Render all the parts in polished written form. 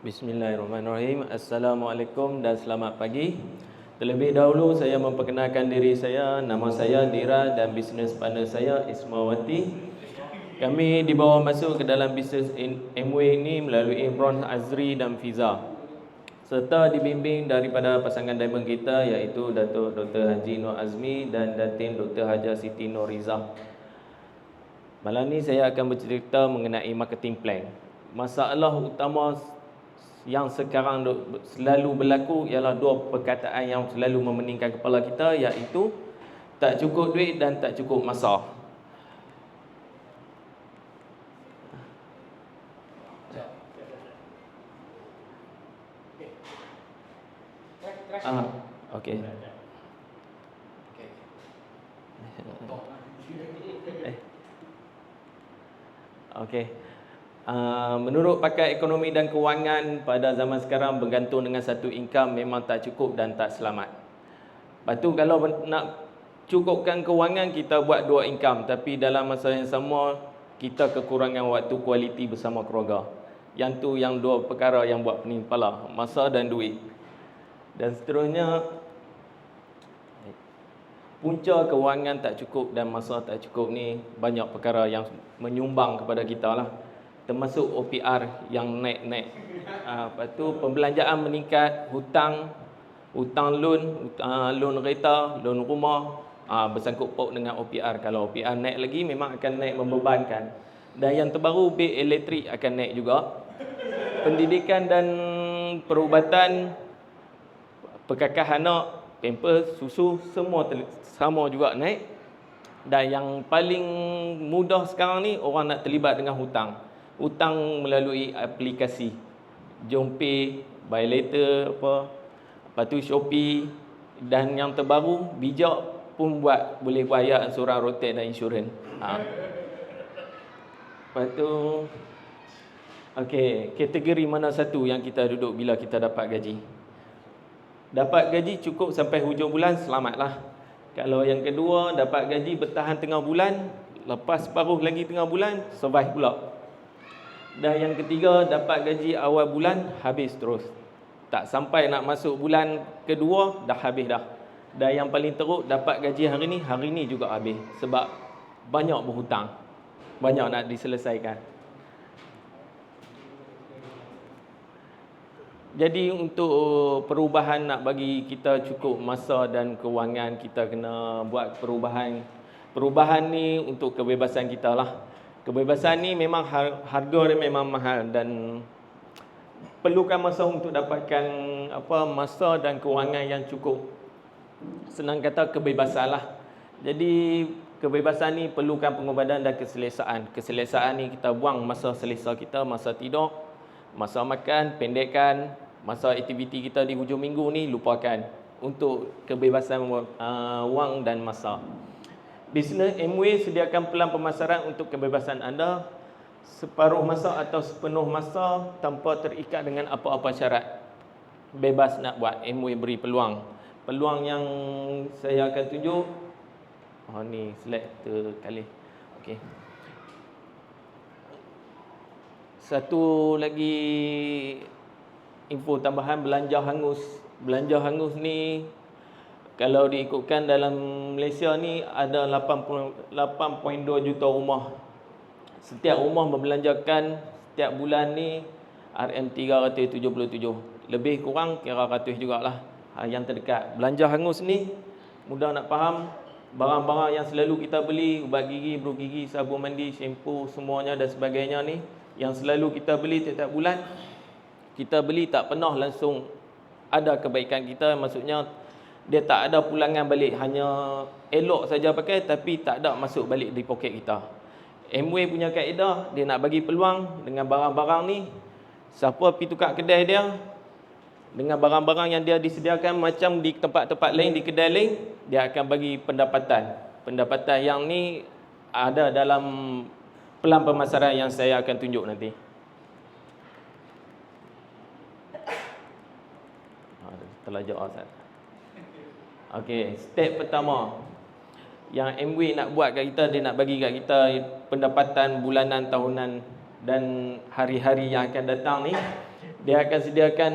Bismillahirrahmanirrahim. Assalamualaikum dan selamat pagi. Terlebih dahulu saya memperkenalkan diri saya. Nama saya Dira dan bisnes partner saya Ismawati. Kami dibawa masuk ke dalam bisnes Amway ini melalui Bron Azri dan Fiza, serta dibimbing daripada pasangan diamond kita iaitu Datuk Dr. Haji Nur Azmi dan Datin Dr. Haja Siti Nuriza. Malam ni saya akan bercerita mengenai marketing plan. Masalah utama yang sekarang selalu berlaku ialah dua perkataan yang selalu memeningkan kepala kita, iaitu tak cukup duit dan tak cukup masa. Okey. Okey. Menurut pakar ekonomi dan kewangan, pada zaman sekarang bergantung dengan satu income memang tak cukup dan tak selamat. Lepas tu kalau nak cukupkan kewangan, kita buat dua income, tapi dalam masa yang sama kita kekurangan waktu kualiti bersama keluarga. Yang tu yang dua perkara yang buat pening kepala, masa dan duit. Dan seterusnya, punca kewangan tak cukup dan masa tak cukup ni banyak perkara yang menyumbang kepada kita lah. Termasuk OPR yang naik-naik. Lepas tu pembelanjaan meningkat, hutang loan, loan kereta, loan rumah, bersangkut paut dengan OPR. Kalau OPR naik lagi memang akan naik membebankan. Dan yang terbaru, bil elektrik akan naik juga. Pendidikan dan perubatan, perkakahan anak, pamper, susu, semua sama juga naik. Dan yang paling mudah sekarang ni, orang nak terlibat dengan hutang. Hutang melalui aplikasi JomPay, Buy Later, lepas tu Shopee. Dan yang terbaru, bijak pun boleh bayar ansuran rotek dan insurans. Lepas tu, okey, kategori mana satu yang kita duduk bila kita dapat gaji? Dapat gaji cukup sampai hujung bulan, selamatlah. Kalau yang kedua, dapat gaji bertahan tengah bulan, lepas separuh lagi tengah bulan, survive pula. Dan yang ketiga, dapat gaji awal bulan, habis terus. Tak sampai nak masuk bulan kedua, dah habis dah. Dan yang paling teruk, dapat gaji hari ni juga habis. Sebab banyak berhutang, banyak nak diselesaikan. Jadi untuk perubahan, nak bagi kita cukup masa dan kewangan, kita kena buat perubahan. Perubahan ni untuk kebebasan kita lah. Kebebasan ni memang harga dia memang mahal dan perlukan masa untuk dapatkan masa dan kewangan yang cukup. Senang kata kebebasan lah. Jadi kebebasan ni perlukan pengorbanan dan keselesaan. Keselesaan ni kita buang masa selesa kita, masa tidur, masa makan, pendekkan. Masa aktiviti kita di hujung minggu ni lupakan untuk kebebasan wang dan masa. Bisnes Amway sediakan pelan pemasaran untuk kebebasan anda, separuh masa atau sepenuh masa tanpa terikat dengan apa-apa syarat. Bebas nak buat. Amway beri peluang. Peluang yang saya akan tunjuk. Ni slide terkali. Okey. Satu lagi info tambahan, belanja hangus. Belanja hangus ni kalau diikutkan dalam Malaysia ni ada 8.2 juta rumah. Setiap rumah membelanjakan setiap bulan ni RM377. Lebih kurang kira ratus jugalah. Yang terdekat. Belanja hangus ni mudah nak faham. Barang-barang yang selalu kita beli, ubat gigi, bru gigi, sabun mandi, shampoo, semuanya dan sebagainya ni, yang selalu kita beli setiap bulan, kita beli tak pernah langsung ada kebaikan kita. Maksudnya dia tak ada pulangan balik, hanya elok saja pakai tapi tak ada masuk balik di poket kita. Amway punya kaedah, dia nak bagi peluang dengan barang-barang ni. Siapa pergi tukar kedai dia dengan barang-barang yang dia disediakan macam di tempat-tempat lain, di kedai lain, dia akan bagi pendapatan. Pendapatan yang ni ada dalam pelan pemasaran yang saya akan tunjuk nanti. Terlajak Ustaz. Okey, step pertama yang Amway nak buat kat kita, dia nak bagi kat kita pendapatan bulanan, tahunan dan hari-hari yang akan datang ni. Dia akan sediakan,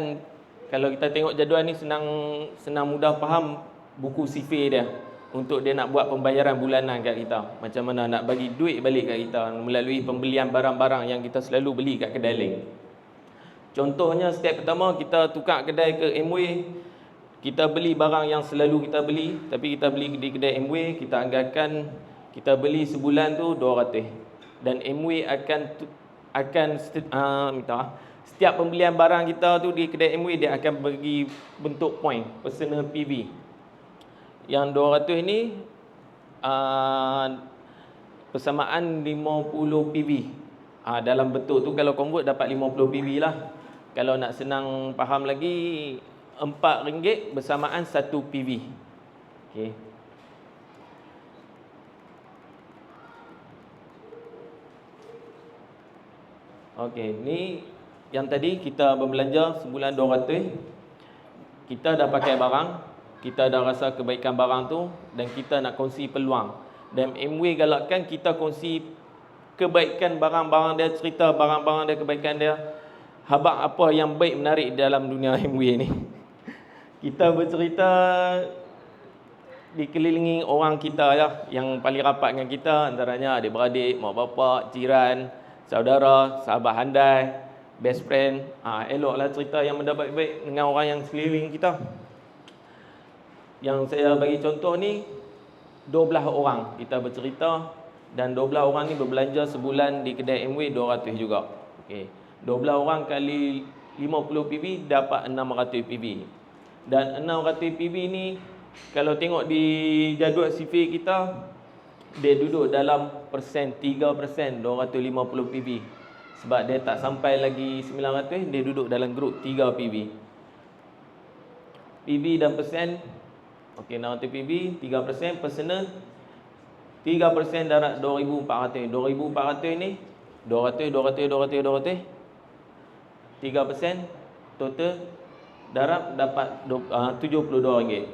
kalau kita tengok jadual ni senang mudah faham, buku sifir dia untuk dia nak buat pembayaran bulanan kat kita. Macam mana nak bagi duit balik kat kita melalui pembelian barang-barang yang kita selalu beli kat kedai link. Contohnya step pertama, kita tukar kedai ke Amway. Kita beli barang yang selalu kita beli, tapi kita beli di kedai Amway, kita anggarkan kita beli sebulan tu 200. Dan Amway setiap pembelian barang kita tu di kedai Amway, dia akan bagi bentuk point, personal PV. Yang 200 ni persamaan 50 PV. Dalam bentuk tu kalau convert dapat 50 PV lah. Kalau nak senang faham lagi, RM4 bersamaan 1 PV. Okey. Okey, ni yang tadi kita berbelanja sebulan 200. Kita dah pakai barang, kita dah rasa kebaikan barang tu dan kita nak kongsi peluang. Dan Amway galakkan kita kongsi kebaikan barang-barang dia, cerita barang-barang dia, kebaikan dia. Habaq apa yang baik menarik dalam dunia Amway ni. Kita bercerita dikelilingi orang kita lah, yang paling rapat dengan kita, antaranya adik-beradik, mak bapak, jiran, saudara, sahabat handai, best friend. Eloklah cerita yang mendapat baik dengan orang yang sekeliling kita. Yang saya bagi contoh ni, 12 orang kita bercerita, dan 12 orang ni berbelanja sebulan di kedai Amway 200 juga. Okey. 12 orang kali 50 PV dapat 600 PV. Dan 600 PV ni kalau tengok di jadual sifir kita, dia duduk dalam persen 3%, 250 PV. Sebab dia tak sampai lagi 900, dia duduk dalam grup 3 PV. PV dan persen. Okey, 600 PV, 3% personal, 3% darat 2400. 2400 ni 200 3% total darab dapat RM72.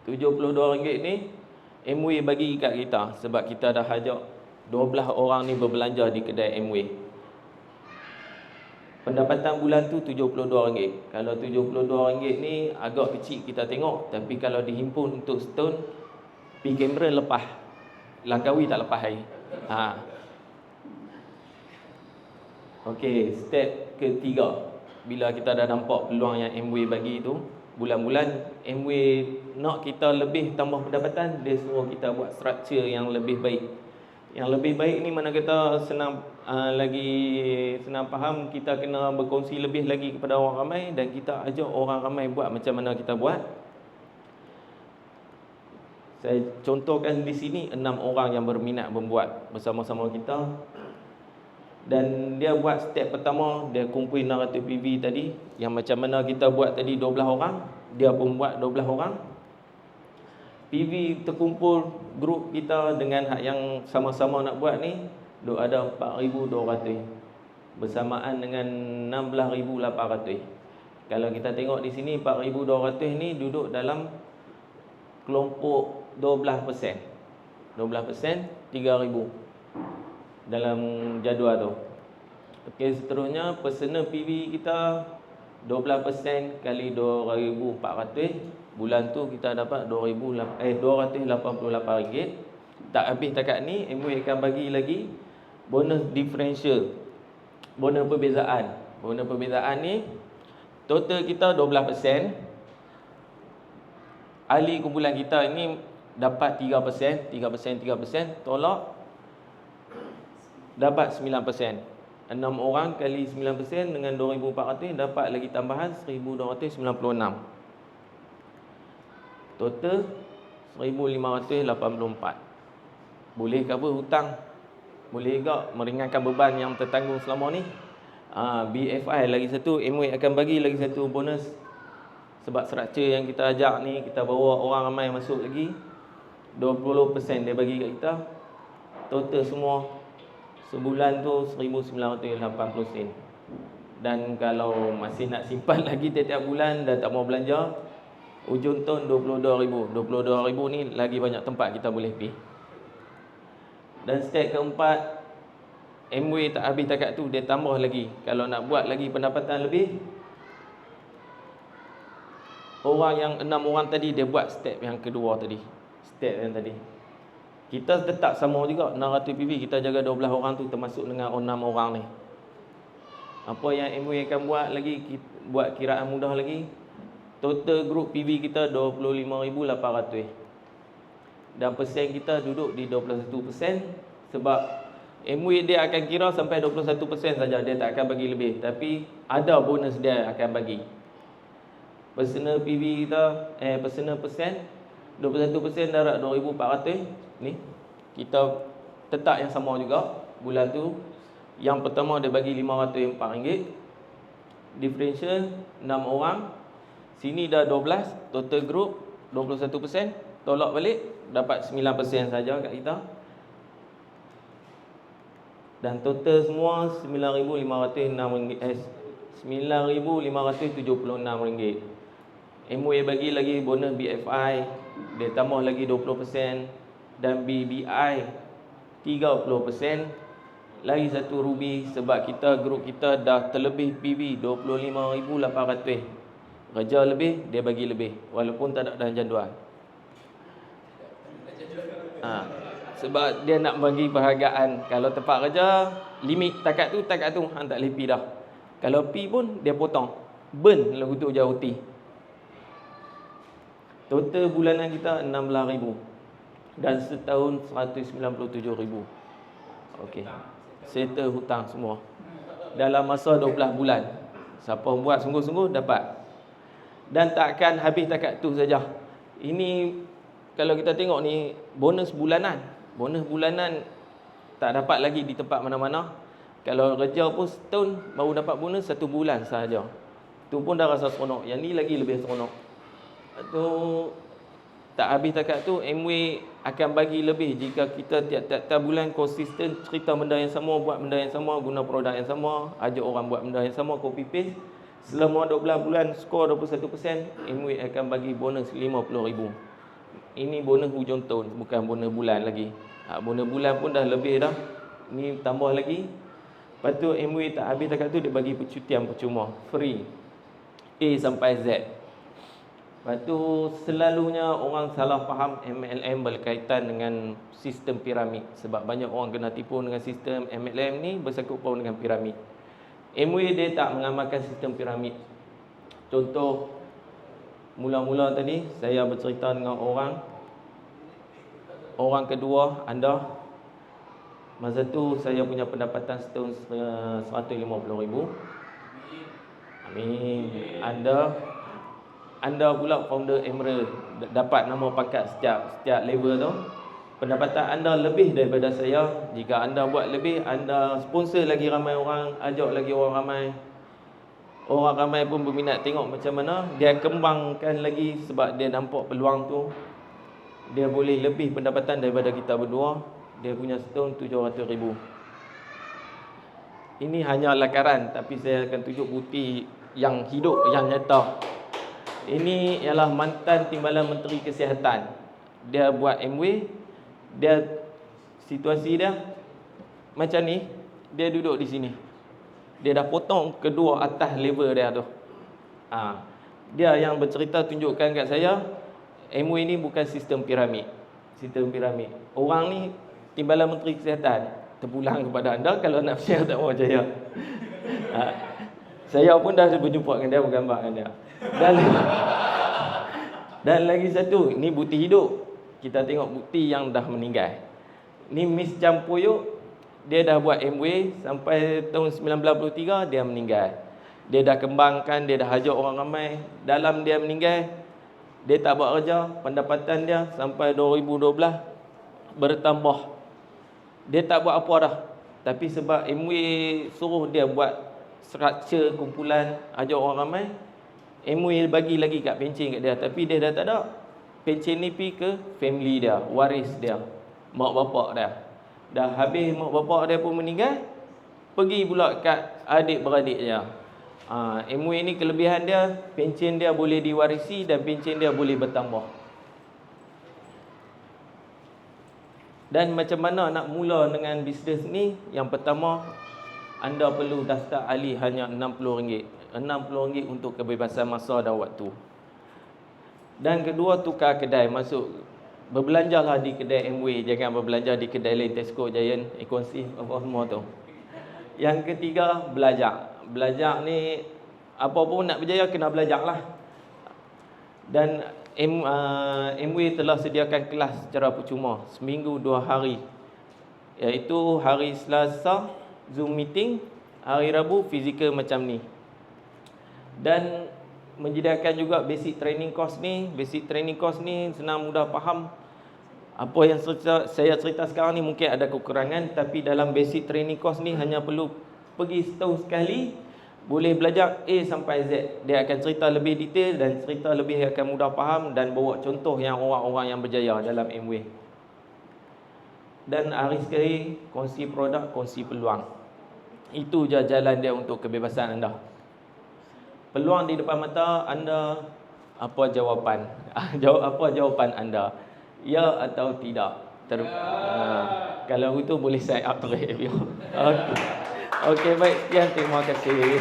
RM72 ni Amway bagi kat kita sebab kita dah ajak 12 orang ni berbelanja di kedai Amway. Pendapatan bulan tu RM72. Kalau RM72 ni agak kecil kita tengok, tapi kalau dihimpun untuk setahun, pergi kamera lepas, Langkawi tak lepas hari. Okey, step ketiga. Bila kita dah nampak peluang yang Amway bagi tu, bulan-bulan Amway nak kita lebih tambah pendapatan, dia suruh kita buat structure yang lebih baik. Yang lebih baik ni mana kita lagi senang faham, kita kena berkongsi lebih lagi kepada orang ramai, dan kita ajak orang ramai buat macam mana kita buat. Saya contohkan di sini 6 orang yang berminat membuat bersama-sama kita. Dan dia buat step pertama, dia kumpul 600 PV tadi, yang macam mana kita buat tadi 12 orang, dia pun buat 12 orang. PV terkumpul grup kita dengan hak yang sama-sama nak buat ni, duk ada 4,200 bersamaan dengan 16,800. Kalau kita tengok di sini 4,200 ni duduk dalam kelompok 12%. 12% 3,000 dalam jadual tu. Okey, seterusnya personal PV kita 12% kali 2,400. Bulan tu kita dapat RM288. Tak habis takat ni, Amway akan bagi lagi bonus differential, bonus perbezaan. Bonus perbezaan ni total kita 12%. Ahli kumpulan kita ini dapat 3%, 3%, tolak dapat 9%. 6 orang kali 9% dengan 2,400 dapat lagi tambahan 1,296. Total 1,584. Boleh cover hutang, boleh juga meringankan beban yang tertanggung selama ni. BFI lagi satu, Amway akan bagi lagi satu bonus. Sebab structure yang kita ajak ni, kita bawa orang ramai masuk lagi, 20% dia bagi kat kita. Total semua sebulan tu 1,980 sen. Dan kalau masih nak simpan lagi tiap-tiap bulan dan tak mau belanja, ujung tahun 22,000. 22,000 ni lagi banyak tempat kita boleh pergi. Dan step keempat, MWay tak habis takat tu, dia tambah lagi. Kalau nak buat lagi pendapatan lebih, orang yang 6 orang tadi dia buat step yang kedua tadi. Step yang tadi. Kita tetap sama juga 600 PV, kita jaga 12 orang tu termasuk dengan 6 orang ni. Apa yang MWay akan buat lagi, buat kiraan mudah lagi. Total group PV kita 25,800. Dan persen kita duduk di 21%. Sebab MWay dia akan kira sampai 21% saja, dia tak akan bagi lebih. Tapi ada bonus dia akan bagi. Personal PV kita, personal persen 21% darab 2,400. Ni kita tetap yang sama juga bulan tu. Yang pertama dia bagi RM504. Differential 6 orang. Sini dah 12, total group 21%. Tolak balik dapat 9% saja kat kita. Dan total semua RM9,576. MWay bagi lagi bonus BFI, dia tambah lagi 20%, dan BBI 30%. Lagi satu Ruby sebab kita group kita dah terlebih PV 25,800. Kerja lebih, dia bagi lebih walaupun tak ada dalam jadual. Sebab dia nak bagi perhargaan. Kalau tempat kerja limit takat tu hang tak boleh pi dah. Kalau pi pun dia potong. Burn lagu tu jauh OT. Total bulanan kita 16,000 dan setahun 197,000. Okey. Settle hutang semua dalam masa 12 bulan. Siapa buat sungguh-sungguh dapat. Dan takkan habis takat tu saja. Ini kalau kita tengok ni bonus bulanan. Bonus bulanan tak dapat lagi di tempat mana-mana. Kalau kerja pun setahun baru dapat bonus 1 bulan sahaja. Tu pun dah rasa seronok. Yang ni lagi lebih seronok. Tu tak habis takat tu, MWay akan bagi lebih jika kita tiap-tiap bulan konsisten cerita benda yang sama, buat benda yang sama, guna produk yang sama, ajak orang buat benda yang sama, copy paste. Selama 12 bulan skor 21%, MWay akan bagi bonus 50,000. Ini bonus hujung tahun, bukan bonus bulan lagi. Bonus bulan pun dah lebih dah. Ni tambah lagi. Lepas tu MWay tak habis takat tu, dia bagi percutian percuma, free, A sampai Z. Lepas tu selalunya orang salah faham MLM berkaitan dengan sistem piramid. Sebab banyak orang kena tipu dengan sistem MLM ni bersangkut paut dengan piramid. MWay dia tak mengamalkan sistem piramid. Contoh, mula-mula tadi saya bercerita dengan orang kedua anda. Masa tu saya punya pendapatan setahun 150,000. Amin. Anda pula founder Emerald, dapat nama pangkat setiap level tu. Pendapatan anda lebih daripada saya. Jika anda buat lebih, anda sponsor lagi ramai orang, ajak lagi orang ramai. Orang ramai pun berminat tengok macam mana dia kembangkan lagi sebab dia nampak peluang tu. Dia boleh lebih pendapatan daripada kita berdua. Dia punya setahun 700,000. Ini hanya lakaran, tapi saya akan tunjuk bukti yang hidup, yang nyata. Ini ialah mantan Timbalan Menteri Kesihatan. Dia buat MWay. Dia situasi dia macam ni. Dia duduk di sini. Dia dah potong kedua atas level dia tu. Dia yang bercerita tunjukkan kat saya, MWay ni bukan sistem piramid. Sistem piramid. Orang ni Timbalan Menteri Kesihatan. Terpulang kepada anda kalau nak share tak mau percaya. Saya pun dah berjumpa dengan dia, bergambar dengan dia. Dan lagi satu, ni bukti hidup. Kita tengok bukti yang dah meninggal. Ni Miss Campoyok, dia dah buat MWay sampai tahun 1993 dia meninggal. Dia dah kembangkan, dia dah ajak orang ramai. Dalam dia meninggal, dia tak buat kerja, pendapatan dia sampai 2012 bertambah. Dia tak buat apa dah. Tapi sebab MWay suruh dia buat struktur kumpulan, ajak orang ramai, MWay bagi lagi kat pencen kat dia. Tapi dia dah tak ada. Pencen ni pergi ke family dia, waris dia, mak bapak dia. Dah habis mak bapak dia pun meninggal, pergi pula kat adik-beradik dia. MWay ni kelebihan dia, pencen dia boleh diwarisi dan pencen dia boleh bertambah. Dan macam mana nak mula dengan bisnes ni? Yang pertama, anda perlu daftar ahli hanya RM60. RM60 untuk kebebasan masa dan waktu. Dan kedua, tukar kedai. Berbelanjalah di kedai Amway, jangan berbelanja di kedai lain, Tesco, Giant, Ekonsi, apa semua tu. Yang ketiga, belajar. Belajar ni, apa pun nak berjaya kena belajar lah. Dan Amway telah sediakan kelas secara percuma seminggu 2 hari, iaitu hari Selasa Zoom meeting, hari Rabu fizikal macam ni. Dan menyediakan juga basic training course ni. Basic training course ni senang mudah faham. Apa yang saya cerita sekarang ni mungkin ada kekurangan, tapi dalam basic training course ni hanya perlu pergi setahun sekali, boleh belajar A sampai Z. Dia akan cerita lebih detail dan cerita lebih akan mudah faham dan bawa contoh yang orang-orang yang berjaya dalam Amway. Dan hari sekali kongsi produk, kongsi peluang. Itu je jalan dia untuk kebebasan anda. Peluang di depan mata anda, apa jawapan? Apa jawapan anda? Ya atau tidak? Kalau itu boleh sign up to review. Okey, baik. Sekian, terima kasih.